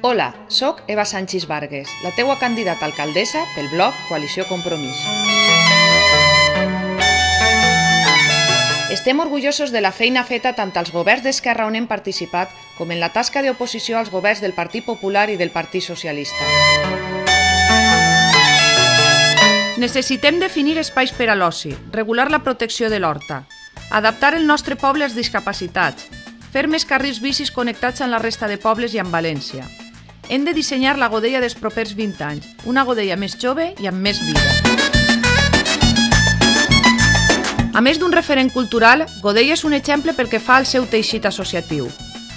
Hola, soc Eva Sánchez Vargas, la teua candidata a alcaldessa pel blog Coalició Compromís. Estem orgullosos de la feina feta tant als governs d'Esquerra on hem participat com en la tasca d'oposició als governs del Partit Popular i del Partit Socialista. Necessitem definir espais per a l'oci, regular la protecció de l'horta, adaptar el nostre poble als discapacitats, fer més carrils bicis connectats amb la resta de pobles i amb València. Hem de dissenyar la Godella dels propers 20 anys, una Godella més jove i amb més vida. A més d'un referent cultural, Godella és un exemple pel que fa al seu teixit associatiu.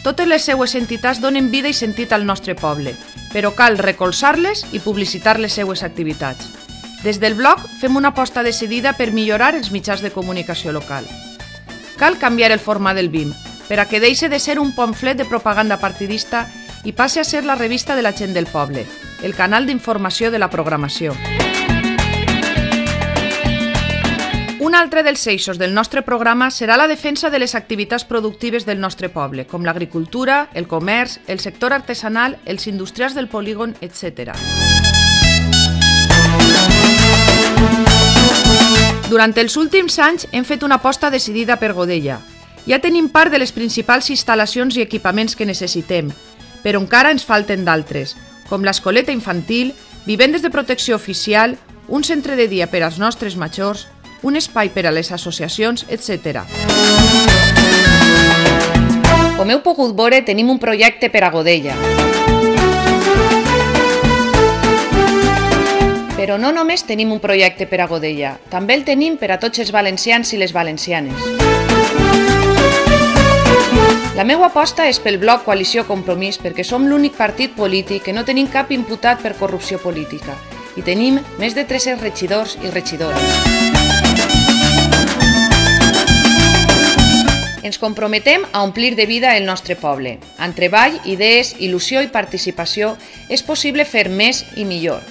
Totes les seues entitats donen vida i sentit al nostre poble, però cal recolzar-les i publicitar les seues activitats. Des del blog fem una aposta decidida per millorar els mitjans de comunicació local. Cal canviar el format del BIM, per a que deixi de ser un pamflet de propaganda partidista i passi a ser la revista de la gent del poble, el canal d'informació de la programació. Un altre dels eixos del nostre programa serà la defensa de les activitats productives del nostre poble, com l'agricultura, el comerç, el sector artesanal, els industrials del polígon, etc. Durant els últims anys hem fet una aposta decidida per Godella. Ja tenim part de les principals instal·lacions i equipaments que necessitem, però encara ens falten d'altres, com l'escoleta infantil, vivendes de protecció oficial, un centre de dia per als nostres majors, un espai per a les associacions, etc. Com heu pogut veure, tenim un projecte per a Godella. Però no només tenim un projecte per a Godella, també el tenim per a tots els valencians i les valencianes. La meva aposta és pel blog Coalició Compromís perquè som l'únic partit polític que no tenim cap imputat per corrupció política i tenim més de 300 regidors i regidores. Ens comprometem a omplir de vida el nostre poble. Amb treball, idees, il·lusió i participació és possible fer més i millor.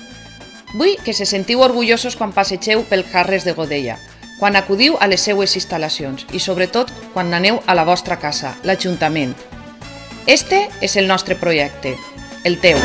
Vull que se sentiu orgullosos quan passegeu pels carrers de Godella, quan acudiu a les seues instal·lacions i, sobretot, quan aneu a la vostra casa, l'Ajuntament. Este és el nostre projecte, el teu.